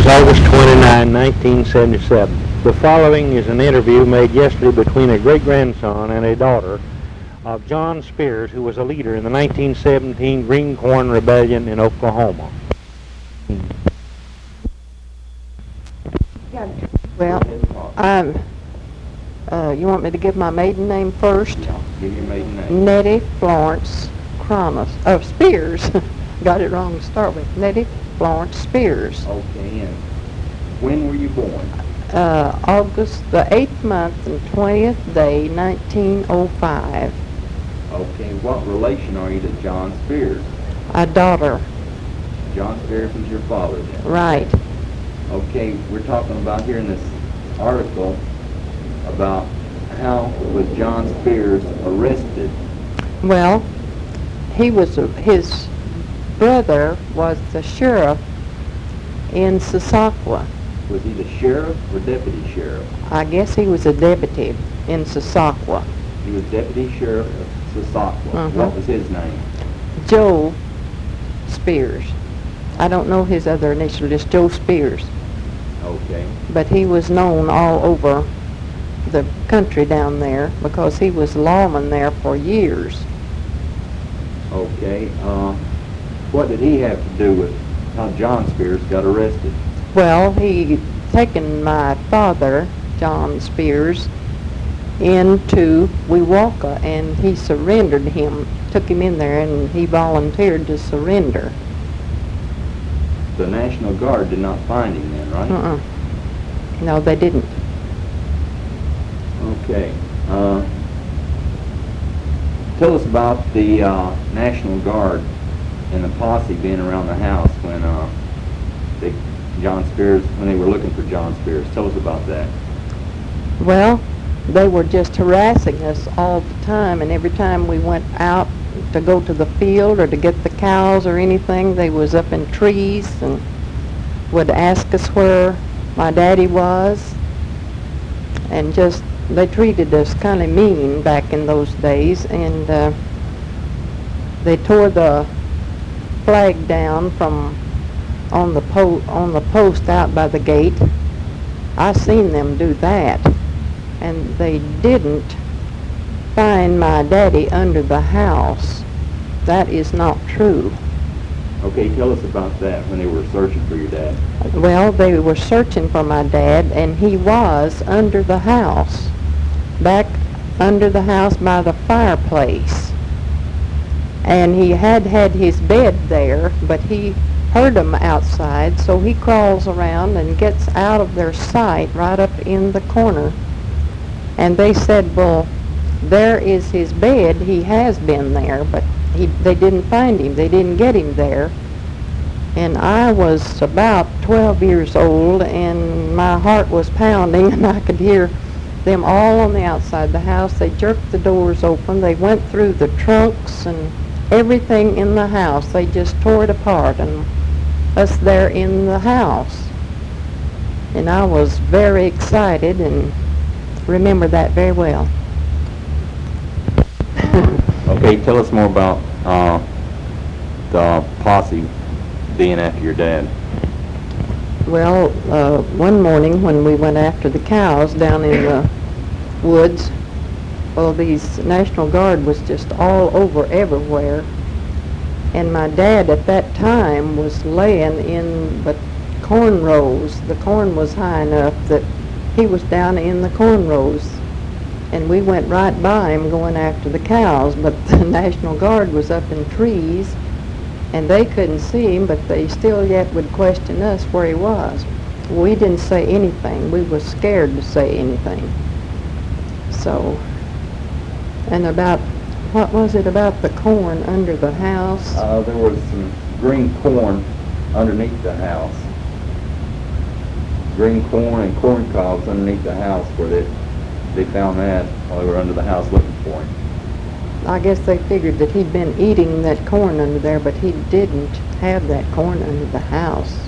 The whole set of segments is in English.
is August 29, 1977. The following is an interview made yesterday between a great-grandson and a daughter of John Spears, who was a leader in the 1917 Green Corn Rebellion in Oklahoma. Well, you want me to give my maiden name first? Yeah, give your maiden name. Nettie Florence Spears. Got it wrong to start with. Nettie Florence Spears. Okay, and when were you born? August the 8th month and 20th day, 1905. Okay, what relation are you to John Spears? A daughter. John Spears was your father then? Right. Okay, we're talking about here in this article about how was John Spears arrested. Well, his brother was the sheriff in Sasakwa. Was he the sheriff or deputy sheriff? I guess he was a deputy in Sasakwa. He was deputy sheriff of Sasakwa. What was his name? Joe Spears. I don't know his other initial, just Joe Spears. Okay. But he was known all over the country down there because he was lawman there for years. Okay. What did he have to do with how John Spears got arrested? Well, he taken my father, John Spears, into Wewoka, and he surrendered him, took him in there, and he volunteered to surrender. The National Guard did not find him then, right? No, they didn't. Okay. Tell us about the National Guard and the posse being around the house when when they were looking for John Spears. Tell us about that. Well, they were just harassing us all the time, and every time we went out to go to the field or to get the cows or anything, they was up in trees and would ask us where my daddy was, and just they treated us kind of mean back in those days. And they tore the flag down from on the post out by the gate. I seen them do that, and they didn't find my daddy under the house. That is not true. Okay, tell us about that when they were searching for your dad. Well, they were searching for my dad, and he was under the house, back under the house by the fireplace. And he had his bed there, but he heard them outside, so he crawls around and gets out of their sight right up in the corner. And they said, well, there is his bed. He has been there, but they didn't find him. They didn't get him there. And I was about 12 years old, and my heart was pounding, and I could hear them all on the outside the house. They jerked the doors open. They went through the trunks and everything in the house. They just tore it apart, and us there in the house. And I was very excited and remember that very well. Okay, tell us more about the posse being after your dad. Well, one morning when we went after the cows down in the woods, well, these National Guard was just all over everywhere. And my dad at that time was laying in the corn rows. The corn was high enough that he was down in the corn rows. And we went right by him going after the cows, but the National Guard was up in trees, and they couldn't see him, but they still yet would question us where he was. We didn't say anything. We were scared to say anything. So, and about, what was it about the corn under the house? There was some green corn underneath the house. Green corn and corn cobs underneath the house where they found that while they were under the house looking for him. I guess they figured that he'd been eating that corn under there, but he didn't have that corn under the house.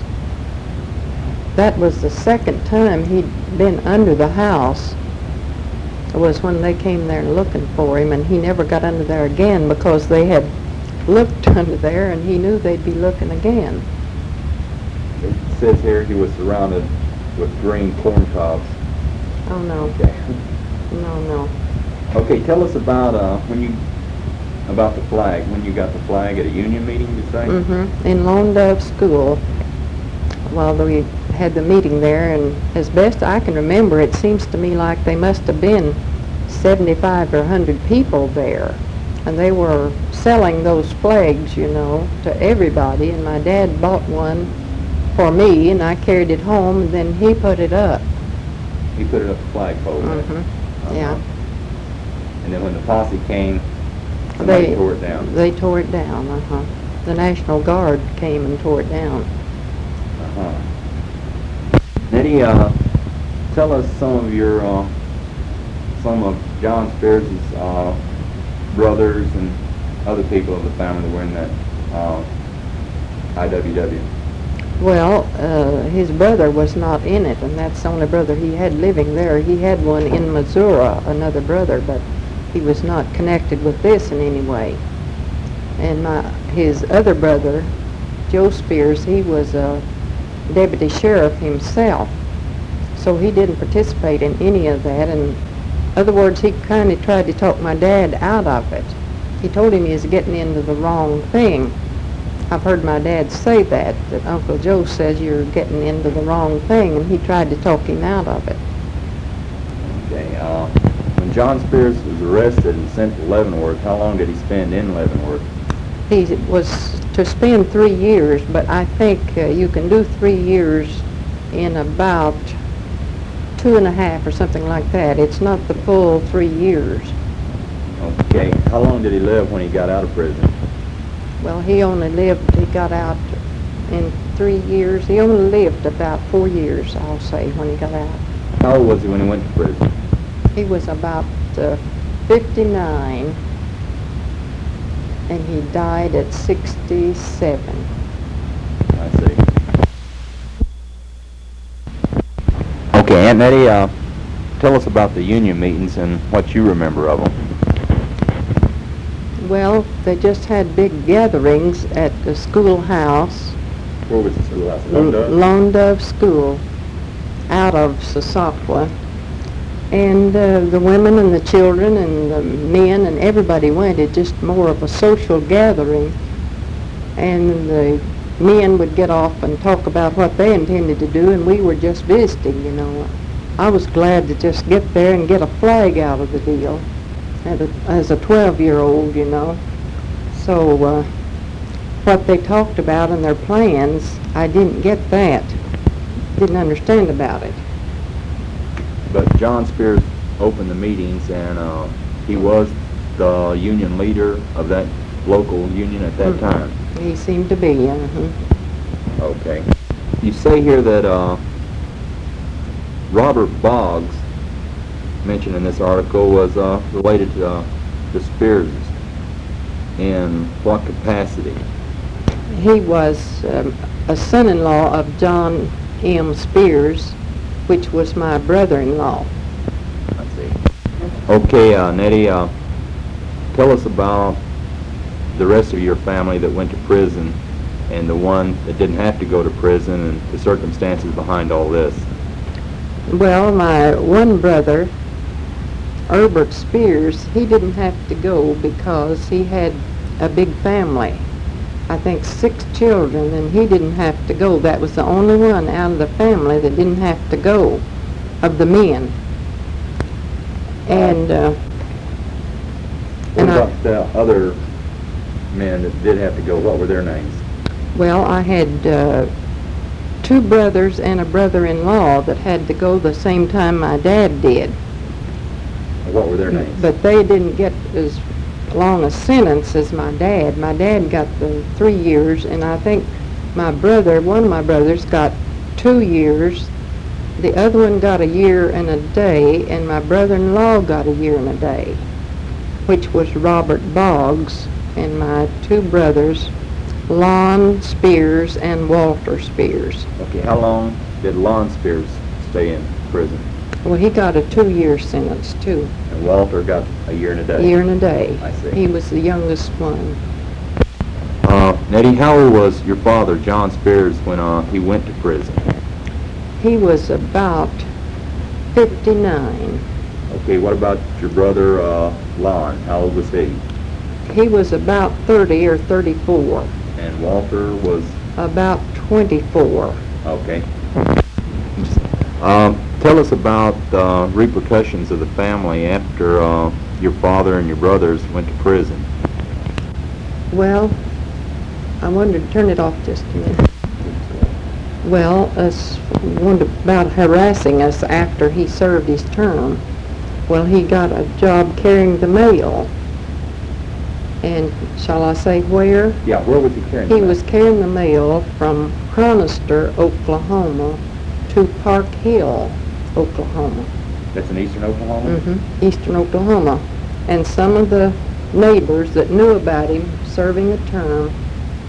That was the second time he'd been under the house. It was when they came there looking for him, and he never got under there again because they had looked under there and he knew they'd be looking again. It says here he was surrounded with green corn cobs. Oh, no. Okay. No. Okay, tell us about about the flag. When you got the flag at a union meeting, you say? Mm-hmm. In Lone Dove School. Well, we had the meeting there, and as best I can remember, it seems to me like they must have been 75 or 100 people there. And they were selling those flags, you know, to everybody, and my dad bought one for me, and I carried it home, and then he put it up. He put it up the flagpole. Mm-hmm. Yeah. And then when the posse came, somebody tore it down. They tore it down, uh-huh. The National Guard came and tore it down. Nettie, tell us some of John Spears' brothers and other people of the family that were in that IWW. Well, his brother was not in it, and that's the only brother he had living there. He had one in Missouri, another brother, but he was not connected with this in any way. And his other brother, Joe Spears, he was a deputy sheriff himself, so he didn't participate in any of that. In other words, he kind of tried to talk my dad out of it. He told him he was getting into the wrong thing. I've heard my dad say that Uncle Joe says you're getting into the wrong thing, and he tried to talk him out of it. Okay, when John Spears was arrested and sent to Leavenworth, how long did he spend in Leavenworth? He was to spend 3 years, but I think you can do 3 years in about 2.5 or something like that. It's not the full 3 years. Okay, how long did he live when he got out of prison? Well, he got out in 3 years. He only lived about 4 years, I'll say, when he got out. How old was he when he went to prison? He was about 59, and he died at 67. I see. Okay, Aunt Nettie, tell us about the union meetings and what you remember of them. Well, they just had big gatherings at the schoolhouse. Where was the schoolhouse? Lone Dove School, out of Sassafra. And the women and the children and the men and everybody went. It just more of a social gathering. And the men would get off and talk about what they intended to do, and we were just visiting, you know. I was glad to just get there and get a flag out of the deal as a 12-year-old, you know. So what they talked about and their plans, I didn't get that. Didn't understand about it. But John Spears opened the meetings, and he was the union leader of that local union at that time. He seemed to be, Okay. You say here that Robert Boggs, mentioned in this article, was related to the Spears. In what capacity? He was a son-in-law of John M. Spears, which was my brother-in-law. I see. Okay, Nettie, tell us about the rest of your family that went to prison and the one that didn't have to go to prison and the circumstances behind all this. Well, my one brother, Herbert Spears, he didn't have to go because he had a big family. I think 6 children, and he didn't have to go. That was the only one out of the family that didn't have to go, of the men. And what about the other men that did have to go? What were their names? Well, I had 2 brothers and a brother-in-law that had to go the same time my dad did. What were their names? But they didn't get as long a sentence as my dad. My dad got the 3 years, and I think one of my brothers got 2 years. The other one got 1 year and a day, and my brother-in-law got 1 year and a day, which was Robert Boggs, and my 2 brothers, Lon Spears and Walter Spears. Okay, how long did Lon Spears stay in prison? Well, he got a 2-year sentence, too. And Walter got 1 year and a day? 1 year and a day. I see. He was the youngest one. Nettie, how old was your father, John Spears, when he went to prison? He was about 59. Okay, what about your brother, Lon? How old was he? He was about 30 or 34. And Walter was? About 24. Okay. Tell us about the repercussions of the family after your father and your brothers went to prison. Well, I wanted to turn it off just a minute. Well, about harassing us after he served his term. Well, he got a job carrying the mail. And shall I say where? Yeah, where was he carrying He was carrying the mail from Chronister, Oklahoma, to Park Hill, Oklahoma. That's in eastern Oklahoma? Eastern Oklahoma. And some of the neighbors that knew about him serving a term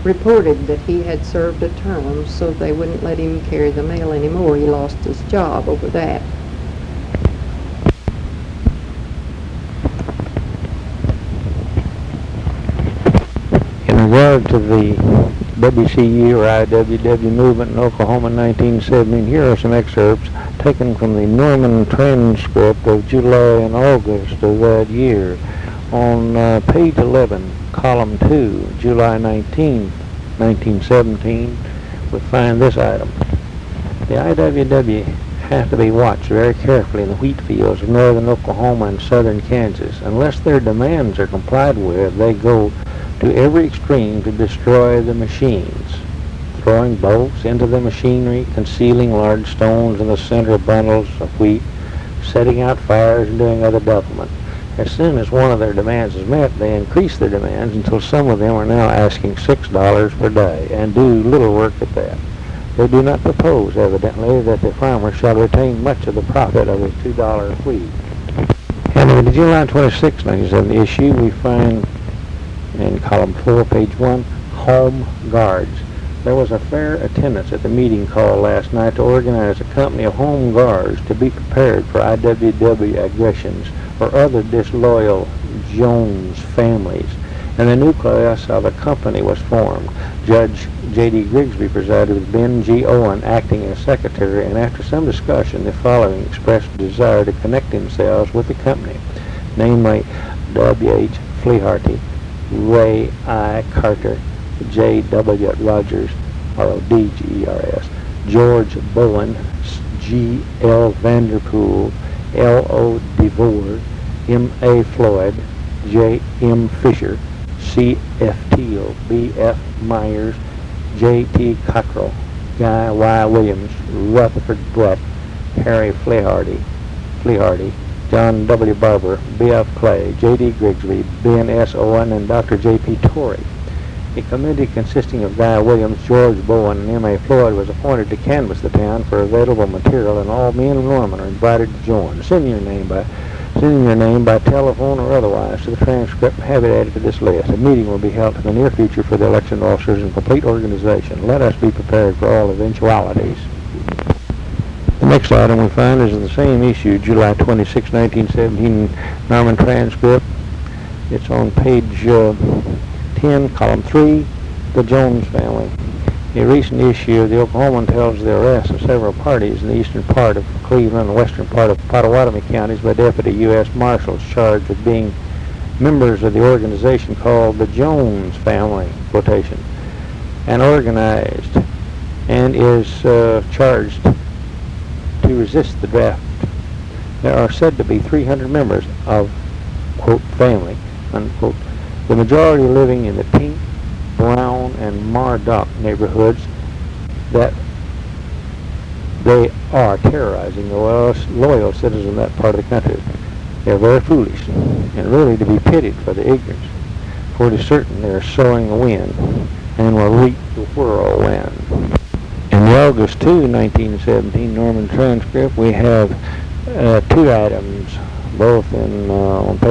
reported that he had served a term, so they wouldn't let him carry the mail anymore. He lost his job over that. In regard to the WCU or IWW movement in Oklahoma in 1970, here are some excerpts taken from the Norman transcript of July and August of that year. On page 11, column 2, July 19, 1917, we find this item. The IWW have to be watched very carefully in the wheat fields of northern Oklahoma and southern Kansas. Unless their demands are complied with, they go to every extreme to destroy the machines, throwing bolts into the machinery, concealing large stones in the center of bundles of wheat, setting out fires, and doing other devilment. As soon as one of their demands is met, they increase their demands until some of them are now asking $6 per day, and do little work at that. They do not propose, evidently, that the farmer shall retain much of the profit of his $2 wheat. And in the July 26, 1970 issue, we find in column 4, page 1, Home Guards. There was a fair attendance at the meeting called last night to organize a company of home guards to be prepared for IWW aggressions or other disloyal Jones families, and the nucleus of a company was formed. Judge J.D. Grigsby presided, with Ben G. Owen acting as secretary, and after some discussion, the following expressed a desire to connect themselves with the company, namely W.H. Fleharty, Ray I. Carter, J.W. Rogers, R-O-D-G-E-R-S, George Bowen, G.L. Vanderpool, L.O. DeVore, M.A. Floyd, J.M. Fisher, C.F. Teal, B.F. Myers, J.T. Cockrell, Guy Y. Williams, Rutherford Brett, Harry Fleharty, John W. Barber, B.F. Clay, J.D. Grigsby, Ben S. Owen, and Dr. J.P. Torrey. A committee consisting of Guy Williams, George Bowen, and M.A. Floyd was appointed to canvass the town for available material, and all men of Norman are invited to join. Send your name by telephone or otherwise to the transcript and have it added to this list. A meeting will be held in the near future for the election officers in complete organization. Let us be prepared for all eventualities. The next item we find is the same issue, July 26, 1917, Norman transcript. It's on page 10, column 3, the Jones family. A recent issue of the Oklahoman tells of the arrest of several parties in the eastern part of Cleveland and western part of Pottawatomie counties by deputy U.S. Marshals charged with being members of the organization called the Jones family, quotation, and organized, and is charged to resist the draft. There are said to be 300 members of, quote, family, unquote, the majority living in the Pink, Brown, and Mardock neighborhoods, that they are terrorizing the loyal citizens of that part of the country. They are very foolish and really to be pitied for their ignorance, for it is certain they are sowing the wind and will reap the whirlwind. In the August 2, 1917 Norman transcript, we have two items, both on page